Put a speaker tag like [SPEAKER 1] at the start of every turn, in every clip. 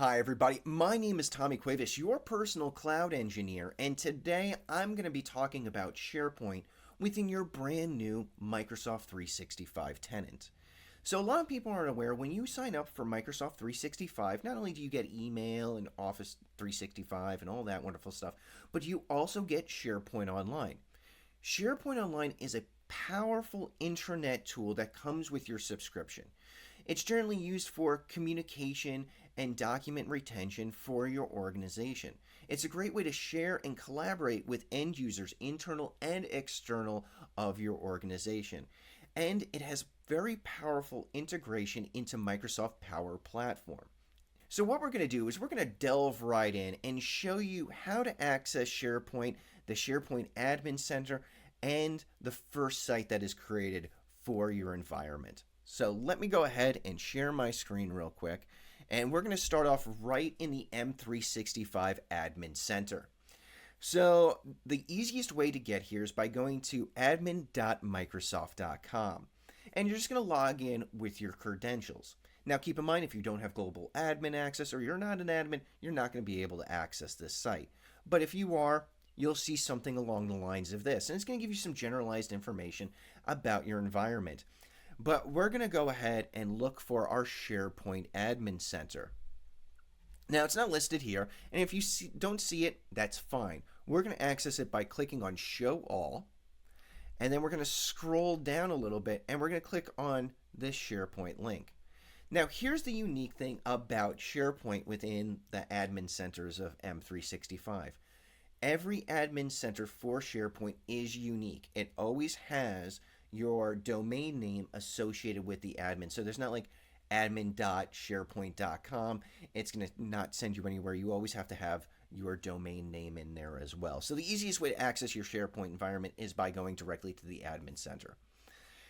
[SPEAKER 1] Hi everybody, my name is Tommy Cuevas, your personal cloud engineer, and today I'm going to be talking about SharePoint within your brand new Microsoft 365 tenant. So a lot of people aren't aware when you sign up for Microsoft 365, not only do you get email and Office 365 and all that wonderful stuff, but you also get SharePoint Online. SharePoint Online is a powerful intranet tool that comes with your subscription. It's generally used for communication and document retention for your organization. It's a great way to share and collaborate with end users, internal and external, of your organization. And it has very powerful integration into Microsoft Power Platform. So what we're going to do is we're going to delve right in and show you how to access SharePoint, the SharePoint Admin Center, and the first site that is created for your environment. So let me go ahead and share my screen real quick. And we're going to start off right in the M365 Admin Center. So the easiest way to get here is by going to admin.microsoft.com. And you're just going to log in with your credentials. Now keep in mind, if you don't have global admin access or you're not an admin, you're not going to be able to access this site. But if you are, you'll see something along the lines of this. And it's going to give you some generalized information about your environment. But we're going to go ahead and look for our SharePoint Admin Center. Now, it's not listed here, and if you don't see it, that's fine. We're going to access it by clicking on Show All, and then we're going to scroll down a little bit, and we're going to click on this SharePoint link. Now, here's the unique thing about SharePoint within the admin centers of M365. Every admin center for SharePoint is unique. It always has your domain name associated with the admin. So there's not like admin.sharepoint.com. It's going to not send you anywhere. You always have to have your domain name in there as well. So the easiest way to access your SharePoint environment is by going directly to the admin center.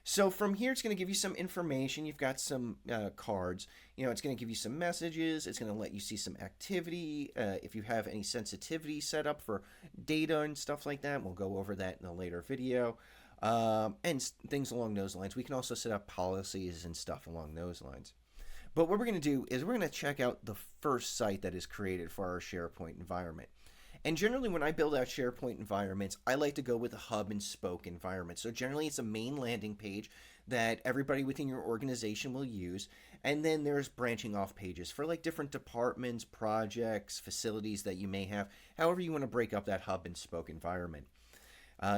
[SPEAKER 1] So from here, it's going to give you some information. You've got some cards. It's going to give you some messages. It's going to let you see some activity. If you have any sensitivity set up for data and stuff like that, we'll go over that in a later video. And things along those lines. We can also set up policies and stuff along those lines. But what we're going to do is we're going to check out the first site that is created for our SharePoint environment. And generally when I build out SharePoint environments, I like to go with a hub and spoke environment. So generally it's a main landing page that everybody within your organization will use. And then there's branching off pages for like different departments, projects, facilities that you may have, however you want to break up that hub and spoke environment.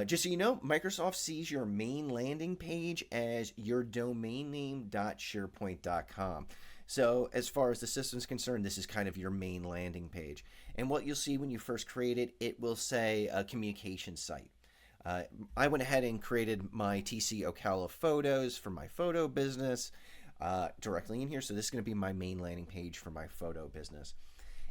[SPEAKER 1] Just so you know, Microsoft sees your main landing page as your domain name.sharepoint.com. So as far as the system is concerned, this is kind of your main landing page. And what you'll see when you first create it, it will say a communication site. I went ahead and created my TC Ocala photos for my photo business directly in here. So this is going to be my main landing page for my photo business.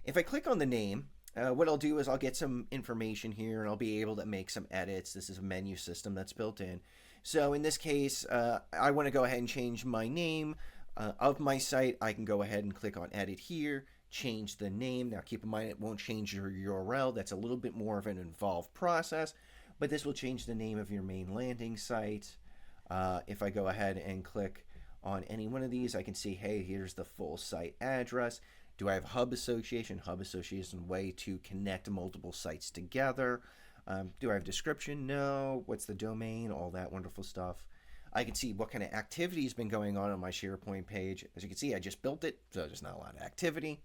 [SPEAKER 1] If I click on the name, what I'll do is I'll get some information here and I'll be able to make some edits. This is a menu system that's built in. So in this case, I want to go ahead and change my name of my site. I can go ahead and click on edit here, change the name. Now keep in mind it won't change your URL. That's a little bit more of an involved process, but this will change the name of your main landing site. If I go ahead and click on any one of these, I can see, hey, here's the full site address. Do I have hub association? Hub association, way to connect multiple sites together. Do I have description? No. What's the domain? All that wonderful stuff. I can see what kind of activity has been going on my SharePoint page. As you can see, I just built it, so there's not a lot of activity.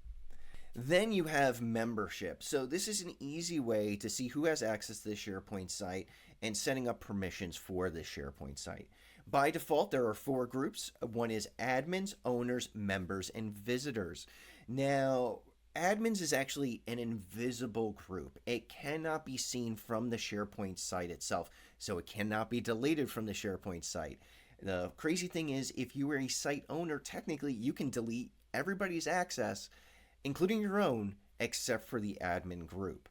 [SPEAKER 1] Then you have membership. So this is an easy way to see who has access to the SharePoint site and setting up permissions for the SharePoint site. By default, there are 4 groups. One is admins, owners, members, and visitors. Now, admins is actually an invisible group. It cannot be seen from the SharePoint site itself, so it cannot be deleted from the SharePoint site. The crazy thing is, if you are a site owner, technically you can delete everybody's access, including your own, except for the admin group.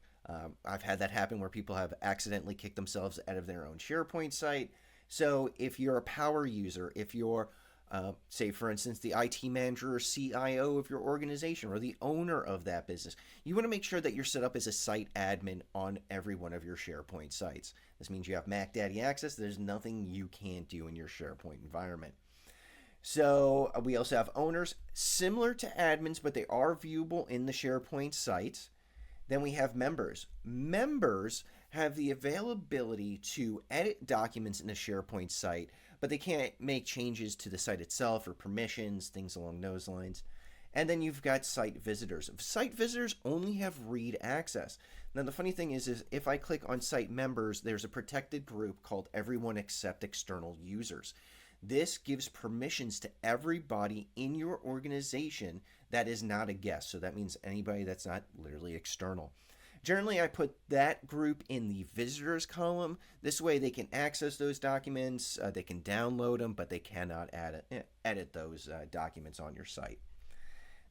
[SPEAKER 1] I've had that happen where people have accidentally kicked themselves out of their own SharePoint site. So if you're a power user, if you're say, for instance, the IT manager or CIO of your organization or the owner of that business, you want to make sure that you're set up as a site admin on every one of your SharePoint sites. This means you have Mac Daddy access. There's nothing you can't do in your SharePoint environment. So we also have owners, similar to admins, but they are viewable in the SharePoint site. Then we have members. Members have the availability to edit documents in the SharePoint site, but they can't make changes to the site itself or permissions, things along those lines. And then you've got site visitors. Site visitors only have read access. Now the funny thing is if I click on site members, there's a protected group called everyone except external users. This gives permissions to everybody in your organization that is not a guest. So that means anybody that's not literally external. Generally, I put that group in the visitors column. This way they can access those documents, they can download them, but they cannot edit those documents on your site.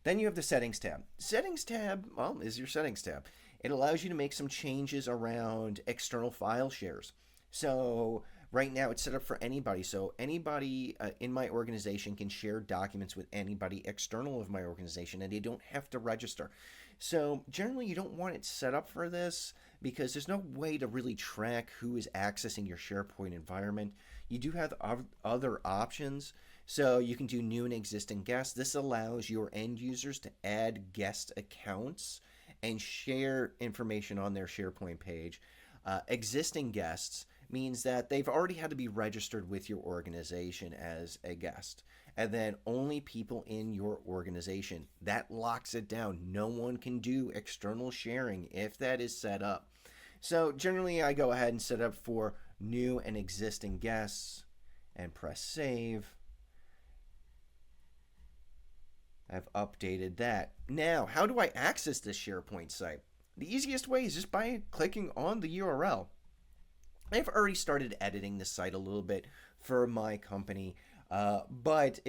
[SPEAKER 1] Then you have the settings tab. Settings tab, well, is your settings tab. It allows you to make some changes around external file shares. So right now it's set up for anybody. So anybody in my organization can share documents with anybody external of my organization, and they don't have to register. So generally you don't want it set up for this because there's no way to really track who is accessing your SharePoint environment. You do have other options. So you can do new and existing guests. This allows your end users to add guest accounts and share information on their SharePoint page. Existing guests means that they've already had to be registered with your organization as a guest. And then only people in your organization. That locks it down. No one can do external sharing if that is set up. So generally I go ahead and set up for new and existing guests and press save. I've updated that. Now, how do I access this SharePoint site? The easiest way is just by clicking on the URL. I've already started editing the site a little bit for my company, but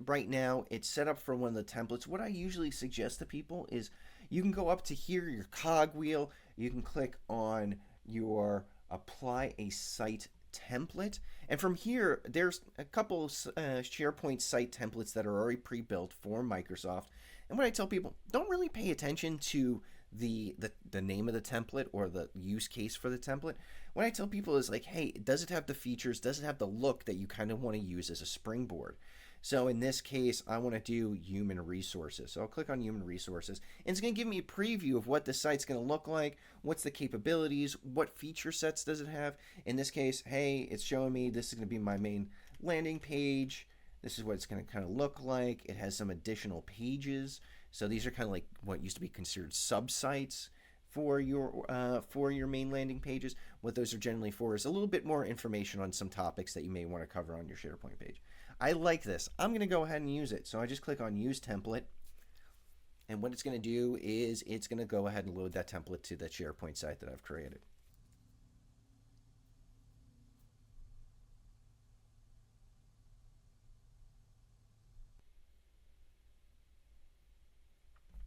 [SPEAKER 1] right now it's set up for one of the templates. What I usually suggest to people is you can go up to here, your cogwheel, you can click on your apply a site template, and from here there's a couple SharePoint site templates that are already pre-built for Microsoft. And what I tell people, don't really pay attention to the name of the template or the use case for the template. What I tell people is like, hey, does it have the features, does it have the look that you kind of want to use as a springboard? So in this case, I want to do human resources. So I'll click on human resources, and it's going to give me a preview of what the site's going to look like, what's the capabilities, what feature sets does it have. In this case, hey, it's showing me this is going to be my main landing page. This is what it's going to kind of look like. It has some additional pages. So these are kind of like what used to be considered sub-sites for your main landing pages. What those are generally for is a little bit more information on some topics that you may want to cover on your SharePoint page. I like this. I'm going to go ahead and use it. So I just click on Use Template. And what it's going to do is it's going to go ahead and load that template to the SharePoint site that I've created.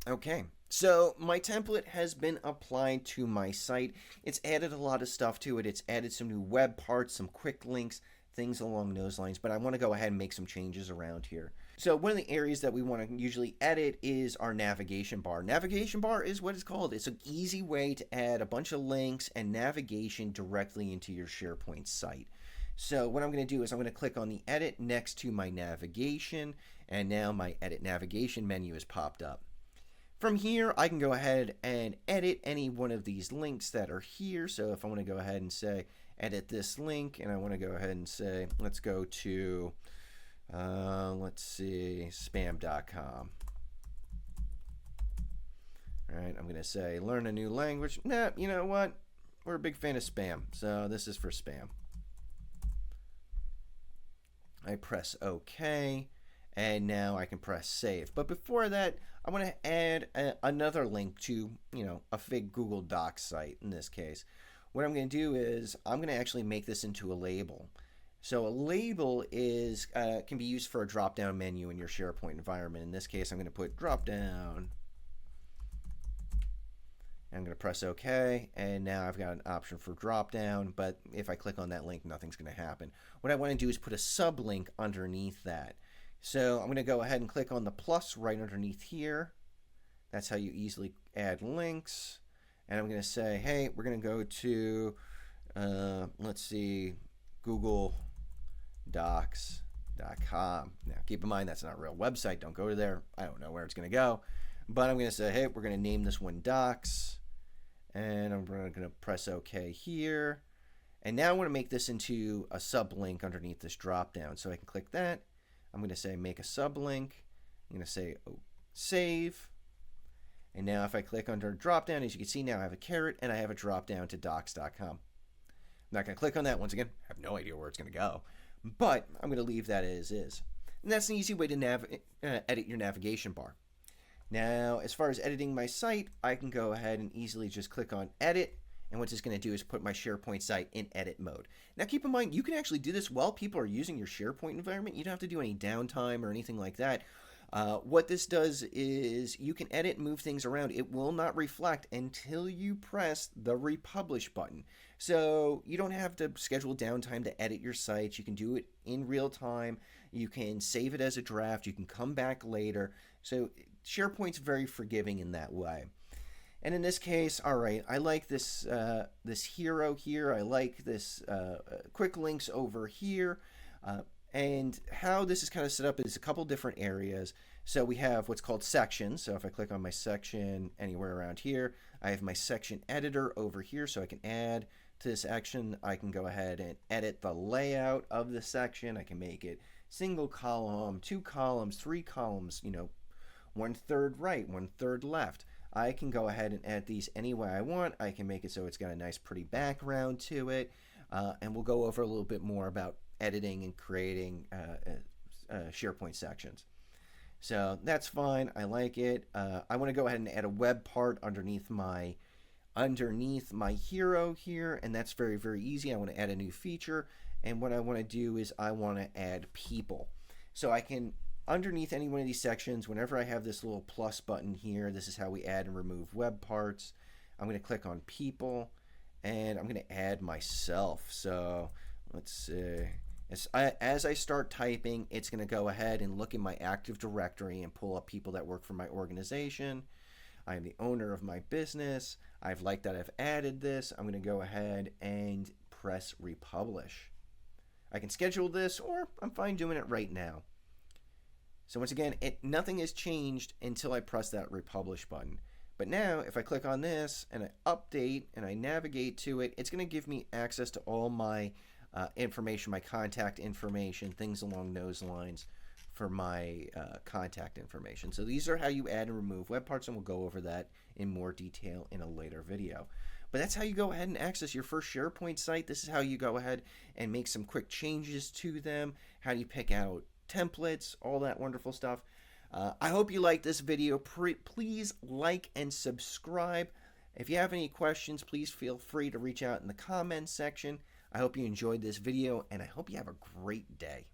[SPEAKER 1] Okay, so my template has been applied to my site. It's added a lot of stuff to it. It's added some new web parts, some quick links, things along those lines, but I want to go ahead and make some changes around here. So one of the areas that we want to usually edit is our navigation bar. Navigation bar is what it's called. It's an easy way to add a bunch of links and navigation directly into your SharePoint site. So what I'm going to do is I'm going to click on the edit next to my navigation, and now my edit navigation menu is popped up. From here, I can go ahead and edit any one of these links that are here. So if I want to go ahead and say, edit this link, and I want to go ahead and say, let's go to, let's see, spam.com. All right, I'm going to say, learn a new language. Nah, you know what? We're a big fan of spam, so this is for spam. I press OK, and now I can press save. But before that, I want to add another link to, a fake Google Docs site in this case. What I'm going to do is I'm going to actually make this into a label. So a label is can be used for a drop-down menu in your SharePoint environment. In this case, I'm going to put drop-down. I'm going to press OK, and now I've got an option for drop-down, but if I click on that link, nothing's going to happen. What I want to do is put a sublink underneath that. So I'm going to go ahead and click on the plus right underneath here. That's how you easily add links. And I'm going to say, hey, we're going to go to, let's see, Google Docs docs.com. Now, keep in mind, that's not a real website. Don't go to there. I don't know where it's going to go. But I'm going to say, hey, we're going to name this one Docs. And I'm going to press OK here. And now I want to make this into a sublink underneath this drop-down. So I can click that. I'm going to say make a sublink. I'm going to say save. And now if I click under drop-down, as you can see now I have a caret and I have a drop-down to docs.com. I'm not going to click on that once again. I have no idea where it's going to go. But I'm going to leave that as is. And that's an easy way to edit your navigation bar. Now, as far as editing my site, I can go ahead and easily just click on edit. And what it's going to do is put my SharePoint site in edit mode. Now, keep in mind, you can actually do this while people are using your SharePoint environment. You don't have to do any downtime or anything like that. What this does is you can edit and move things around. It will not reflect until you press the republish button. So you don't have to schedule downtime to edit your sites. You can do it in real time. You can save it as a draft. You can come back later. So SharePoint's very forgiving in that way. And in this case, all right, I like this this hero here. I like this quick links over here. And how this is kind of set up is a couple different areas. So we have what's called sections. So if I click on my section anywhere around here, I have my section editor over here. So I can add to this section. I can go ahead and edit the layout of the section. I can make it single column, 2 columns, 3 columns, 1/3 right, 1/3 left. I can go ahead and edit these any way I want. I can make it so it's got a nice pretty background to it. And we'll go over a little bit more about editing and creating SharePoint sections. So that's fine. I like it. I want to go ahead and add a web part underneath my hero here, and that's very, very easy. I want to add a new feature, and what I want to do is I want to add people. So I can, underneath any one of these sections, whenever I have this little plus button here, this is how we add and remove web parts. I'm going to click on people, and I'm going to add myself. So let's see. As I start typing, it's going to go ahead and look in my Active Directory and pull up people that work for my organization. I am the owner of my business. I've liked that I've added this. I'm going to go ahead and press republish. I can schedule this, or I'm fine doing it right now. So once again, nothing has changed until I press that republish button. But now, if I click on this and I update and I navigate to it, it's going to give me access to all my information, my contact information, things along those lines for my contact information. So these are how you add and remove web parts, and we'll go over that in more detail in a later video. But that's how you go ahead and access your first SharePoint site. This is how you go ahead and make some quick changes to them, how you pick out templates, all that wonderful stuff. I hope you liked this video. Please like and subscribe. If you have any questions, please feel free to reach out in the comments section. I hope you enjoyed this video, and I hope you have a great day.